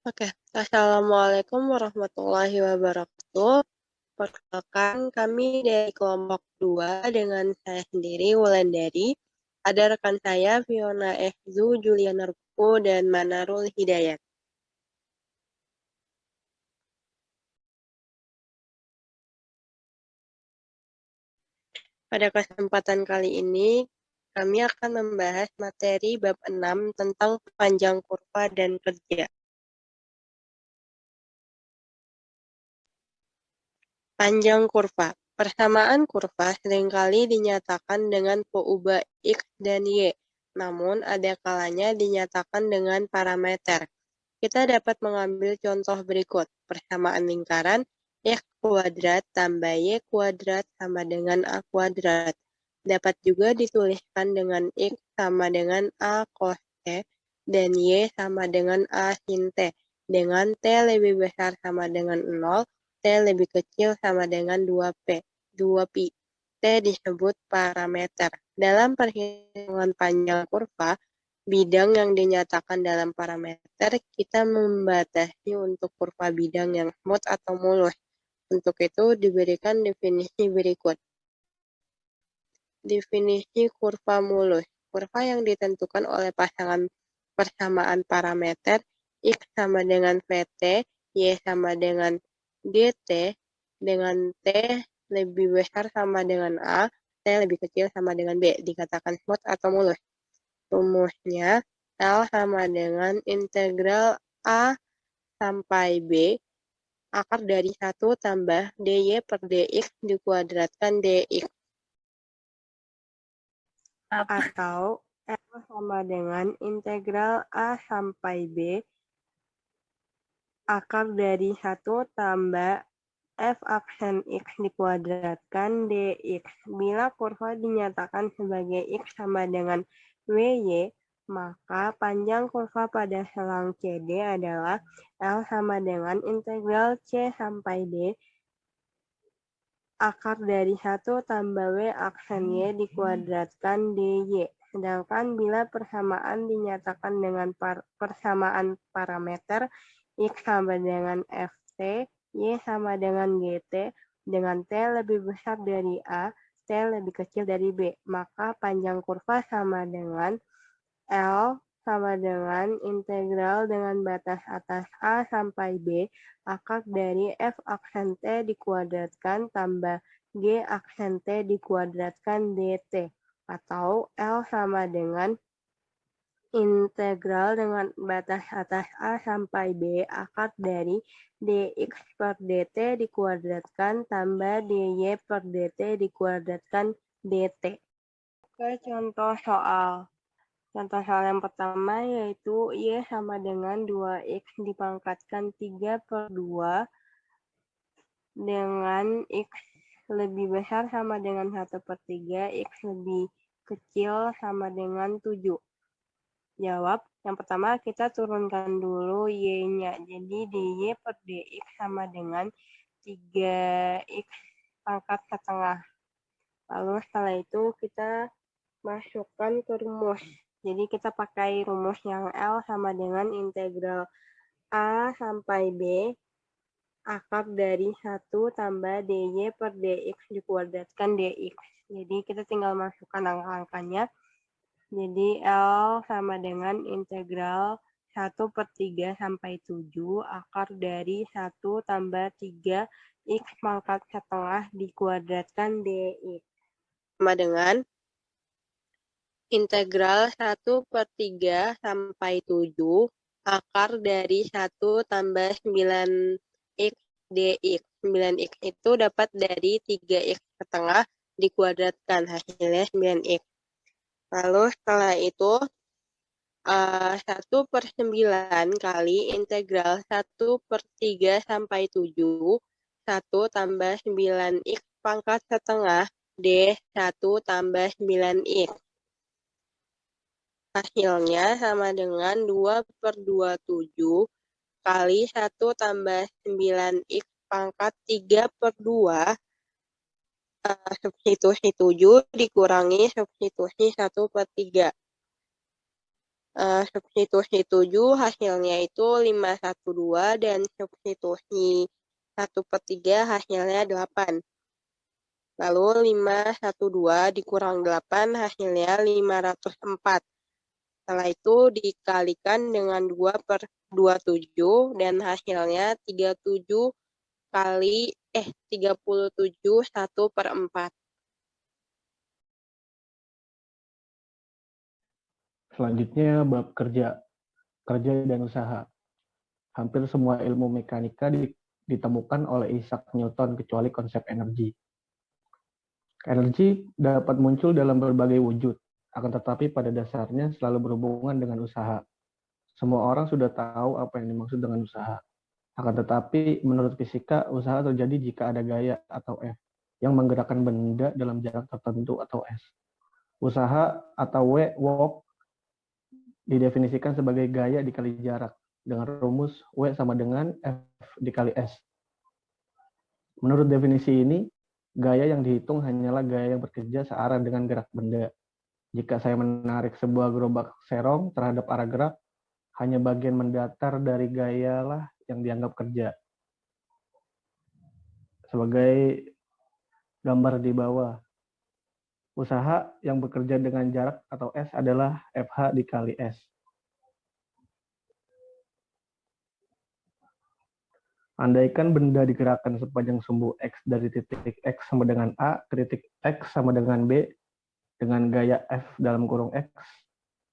Oke, Assalamualaikum warahmatullahi wabarakatuh. Perkenalkan, kami dari kelompok 2 dengan saya sendiri, Wulandari. Ada rekan saya, Fiona Ehzu, Juliana Ruko, dan Manarul Hidayat. Pada kesempatan kali ini, kami akan membahas materi bab 6 tentang panjang kurva dan kerja. Panjang kurva. Persamaan kurva seringkali dinyatakan dengan peubah X dan Y, namun ada kalanya dinyatakan dengan parameter. Kita dapat mengambil contoh berikut. Persamaan lingkaran, X kuadrat tambah Y kuadrat sama dengan A kuadrat. Dapat juga dituliskan dengan X sama dengan A cos T dan Y sama dengan A sin T. Dengan T lebih besar sama dengan 0, T lebih kecil sama dengan 2pi. T disebut parameter. Dalam perhitungan panjang kurva, bidang yang dinyatakan dalam parameter, kita membatasi untuk kurva bidang yang smooth atau mulus. Untuk itu diberikan definisi berikut. Definisi kurva mulus. Kurva yang ditentukan oleh pasangan persamaan parameter X sama dengan VT, Y sama dengan GT, dengan T lebih besar sama dengan A, T lebih kecil sama dengan B, dikatakan smooth atau mulus. Rumusnya, L sama dengan integral A sampai B, akar dari 1 tambah dy per dx dikuadratkan dx. Atau L sama dengan integral A sampai B, akar dari 1 tambah f aksen x dikuadratkan dx. Bila kurva dinyatakan sebagai x sama dengan WY, maka panjang kurva pada selang CD adalah L sama dengan integral C sampai D akar dari 1 tambah W aksen Y dikuadratkan dy. Sedangkan bila persamaan dinyatakan dengan persamaan parameter X sama dengan Ft, Y sama dengan Gt, dengan T lebih besar dari A, T lebih kecil dari B, maka panjang kurva sama dengan L sama dengan integral dengan batas atas A sampai B, akar dari F aksen T dikuadratkan tambah G aksen T dikuadratkan dt. Atau L sama dengan integral dengan batas atas A sampai B, akar dari dx per dt dikuadratkan tambah dy per dt dikuadratkan dt. Oke, contoh soal. Contoh soal yang pertama yaitu Y sama dengan 2X dipangkatkan 3 per 2 dengan X lebih besar sama dengan 1 per 3, X lebih kecil sama dengan 7. Jawab, yang pertama kita turunkan dulu Y-nya. Jadi dy per dx sama dengan 3X pangkat setengah. Lalu setelah itu kita masukkan ke rumus. Jadi kita pakai rumus yang L sama dengan integral A sampai B akar dari 1 tambah dy per dx dikuadratkan dx. Jadi kita tinggal masukkan angka-angkanya. Jadi L sama dengan integral 1 per 3 sampai 7 akar dari 1 tambah 3 x pangkat setengah dikuadratkan dx. Sama dengan integral 1 per 3 sampai 7 akar dari 1 tambah 9x dx. 9x itu dapat dari 3x setengah dikuadratkan, hasilnya 9x. Lalu setelah itu 1 per 9 kali integral 1 per 3 sampai 7 1 tambah 9x pangkat setengah D 1 tambah 9x. Hasilnya sama dengan 2 per 27 kali 1 tambah 9x pangkat 3 per 2 substitusi 7 dikurangi substitusi 1 per 3. substitusi 7 hasilnya itu 512 dan substitusi 1/3 hasilnya 8. Lalu 512 dikurang 8 hasilnya 504. Setelah itu dikalikan dengan 2/27 dan hasilnya 37 1/4. Selanjutnya bab kerja dan usaha. Hampir semua ilmu mekanika ditemukan oleh Isaac Newton kecuali konsep energi. Energi dapat muncul dalam berbagai wujud, akan tetapi pada dasarnya selalu berhubungan dengan usaha. Semua orang sudah tahu apa yang dimaksud dengan usaha. Akan tetapi menurut fisika, usaha terjadi jika ada gaya atau F yang menggerakkan benda dalam jarak tertentu atau S. Usaha atau work didefinisikan sebagai gaya dikali jarak dengan rumus W sama dengan F dikali S. Menurut definisi ini, gaya yang dihitung hanyalah gaya yang bekerja searah dengan gerak benda. Jika saya menarik sebuah gerobak serong terhadap arah gerak, hanya bagian mendatar dari gaya lah yang dianggap kerja. Sebagai gambar di bawah, usaha yang bekerja dengan jarak atau S adalah FH dikali S. Andaikan benda digerakkan sepanjang sumbu X dari titik X sama dengan A ke titik X sama dengan B dengan gaya F dalam kurung X,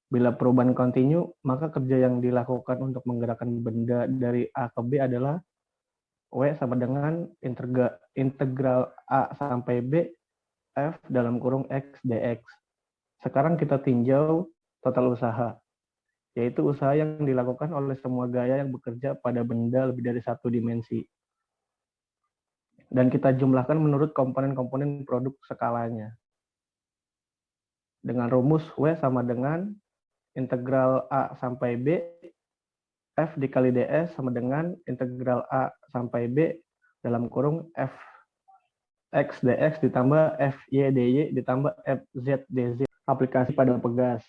bila perubahan kontinu, maka kerja yang dilakukan untuk menggerakkan benda dari A ke B adalah W sama dengan integral A sampai B F dalam kurung X dx. Sekarang kita tinjau total usaha, yaitu usaha yang dilakukan oleh semua gaya yang bekerja pada benda lebih dari satu dimensi. Dan kita jumlahkan menurut komponen-komponen produk skalanya. Dengan rumus W sama dengan integral A sampai B, F dikali ds sama dengan integral A sampai B dalam kurung F X dx ditambah F Y dy ditambah F Z dz. Aplikasi pada pegas.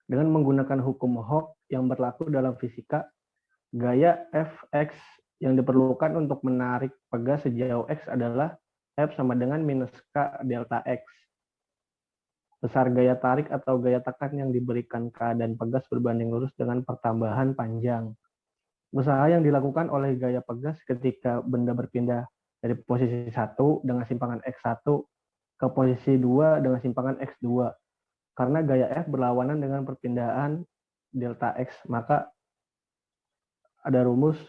Dengan menggunakan hukum Hooke yang berlaku dalam fisika, gaya Fx yang diperlukan untuk menarik pegas sejauh X adalah F sama dengan minus K delta X. Besar gaya tarik atau gaya tekan yang diberikan keadaan pegas berbanding lurus dengan pertambahan panjang. Usaha yang dilakukan oleh gaya pegas ketika benda berpindah dari posisi 1 dengan simpangan X1 ke posisi 2 dengan simpangan X2. Karena gaya F berlawanan dengan perpindahan delta X, maka ada rumus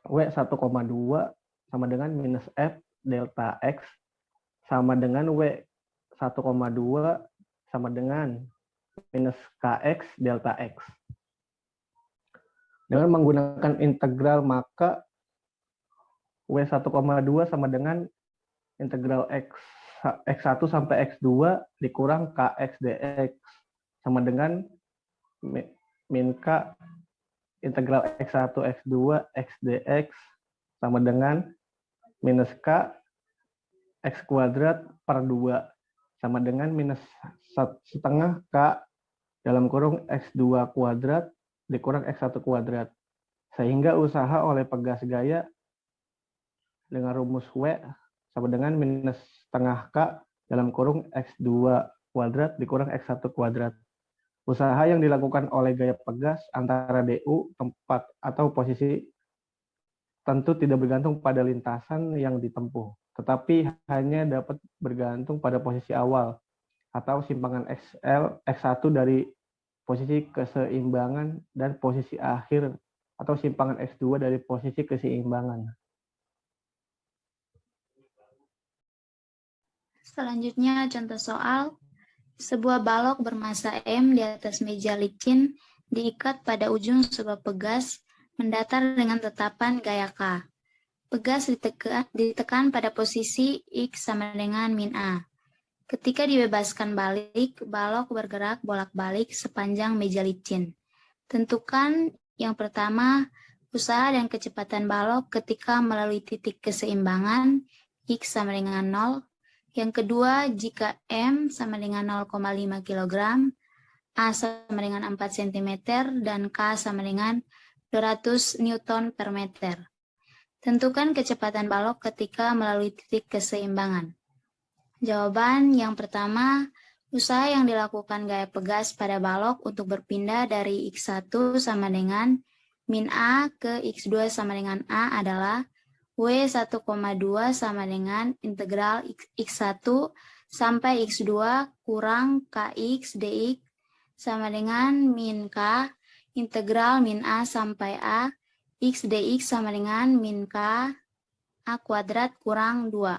W 1,2 sama dengan minus F delta X sama dengan W 1,2 sama dengan minus KX delta X. Dengan menggunakan integral, maka W 1,2 sama dengan integral X1 sampai X2 dikurang KX dx sama dengan min K integral X1 X2 X dx sama dengan minus K X kuadrat per 2 sama dengan minus setengah K dalam kurung X2 kuadrat dikurang X1 kuadrat. Sehingga usaha oleh pegas gaya dengan rumus W sama dengan minus setengah K dalam kurung X2 kuadrat dikurang X1 kuadrat. Usaha yang dilakukan oleh gaya pegas antara DU, tempat, atau posisi tentu tidak bergantung pada lintasan yang ditempuh, tetapi hanya dapat bergantung pada posisi awal atau simpangan X1 dari posisi keseimbangan dan posisi akhir atau simpangan X2 dari posisi keseimbangan. Selanjutnya contoh soal, sebuah balok bermasa M di atas meja licin diikat pada ujung sebuah pegas mendatar dengan tetapan gaya K. Pegas ditekan pada posisi X sama dengan min A. Ketika dibebaskan balik, balok bergerak bolak-balik sepanjang meja licin. Tentukan yang pertama, usaha dan kecepatan balok ketika melalui titik keseimbangan X sama dengan 0. Yang kedua, jika M sama dengan 0,5 kg, A sama dengan 4 cm, dan K sama dengan 200 Newton per meter. Tentukan kecepatan balok ketika melalui titik keseimbangan. Jawaban yang pertama, usaha yang dilakukan gaya pegas pada balok untuk berpindah dari X1 sama dengan min A ke X2 sama dengan A adalah W1,2 sama dengan integral X1 sampai X2 kurang KX dx sama dengan min K integral min A sampai A X dx sama dengan min K A kuadrat kurang 2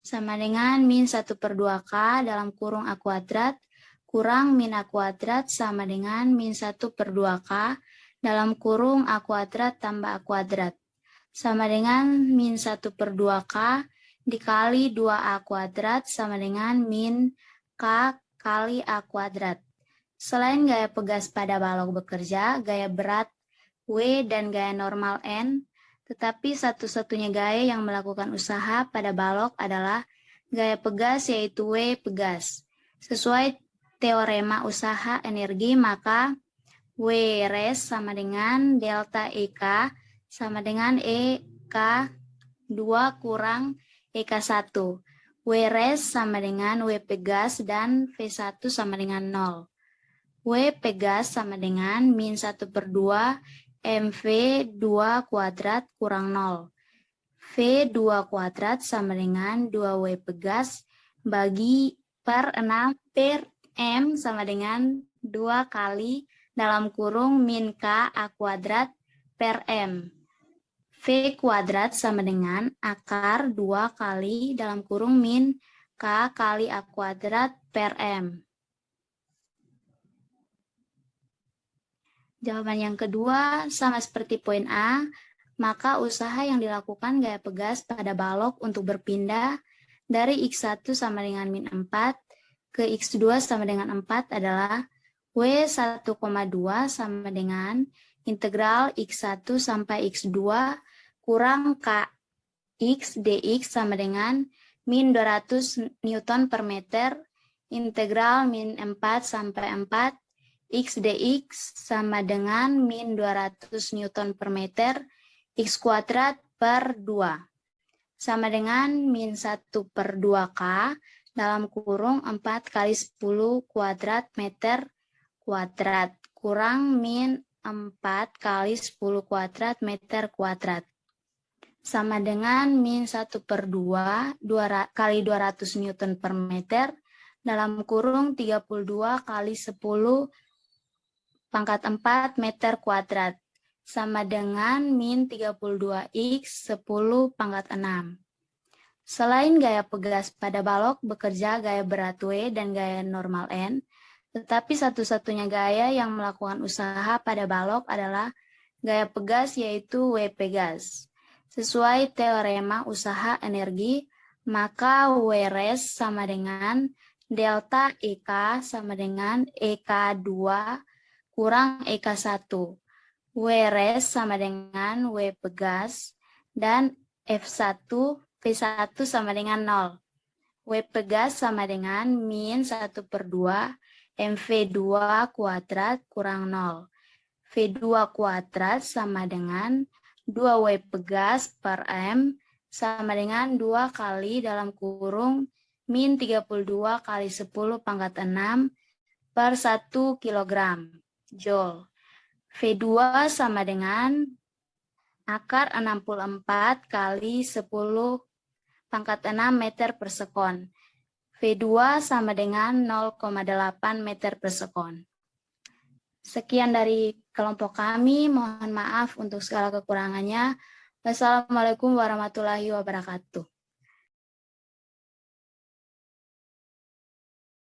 sama dengan min 1/2K dalam kurung A kuadrat kurang min A kuadrat sama dengan min 1/2K dalam kurung A kuadrat tambah A kuadrat sama dengan min 1/2K dikali 2A kuadrat sama dengan min K kali A kuadrat. Selain gaya pegas pada balok bekerja, gaya berat W dan gaya normal N, tetapi satu-satunya gaya yang melakukan usaha pada balok adalah gaya pegas yaitu W pegas. Sesuai teorema usaha energi, maka W res sama dengan delta EK sama dengan EK2 kurang EK1. W res sama dengan W pegas dan V1 sama dengan 0. W pegas sama dengan min 1/2 MV2 kuadrat kurang 0. V2 kuadrat sama dengan 2W pegas bagi per 6 per M sama dengan 2 kali dalam kurung min K A kuadrat per M. V kuadrat sama dengan akar 2 kali dalam kurung min K kali A kuadrat per M. Jawaban yang kedua sama seperti poin A, maka usaha yang dilakukan gaya pegas pada balok untuk berpindah dari X1 sama dengan min 4 ke X2 sama dengan 4 adalah W1,2 sama dengan integral X1 sampai X2 kurang KX dx sama dengan min 200 Newton per meter integral min 4 sampai 4 X dx sama dengan min 200 Newton per meter X kuadrat per 2 sama dengan min 1/2K dalam kurung 4 kali 10 kuadrat meter kuadrat kurang min 4 kali 10 kuadrat meter kuadrat sama dengan min 1/2 kali 200 Newton per meter dalam kurung 32 kali 10 pangkat 4 meter kuadrat sama dengan min 32X 10 pangkat 6. Selain gaya pegas pada balok bekerja gaya berat W dan gaya normal N, tetapi satu-satunya gaya yang melakukan usaha pada balok adalah gaya pegas yaitu W pegas. Sesuai teorema usaha energi, maka W res sama dengan delta EK sama dengan EK2 kurang EK1. W res sama dengan W pegas dan F1 V1 sama dengan 0. W pegas sama dengan min 1/2 MV2 kuadrat kurang 0. V2 kuadrat sama dengan 2W pegas per M sama dengan 2 kali dalam kurung min 32 kali 10 pangkat 6 per 1 kilogram Joule. V2 sama dengan akar 64 kali 10 pangkat 6 meter per sekon. V2 sama dengan 0,8 meter per sekon. Sekian dari kelompok kami, mohon maaf untuk segala kekurangannya. Wassalamualaikum warahmatullahi wabarakatuh.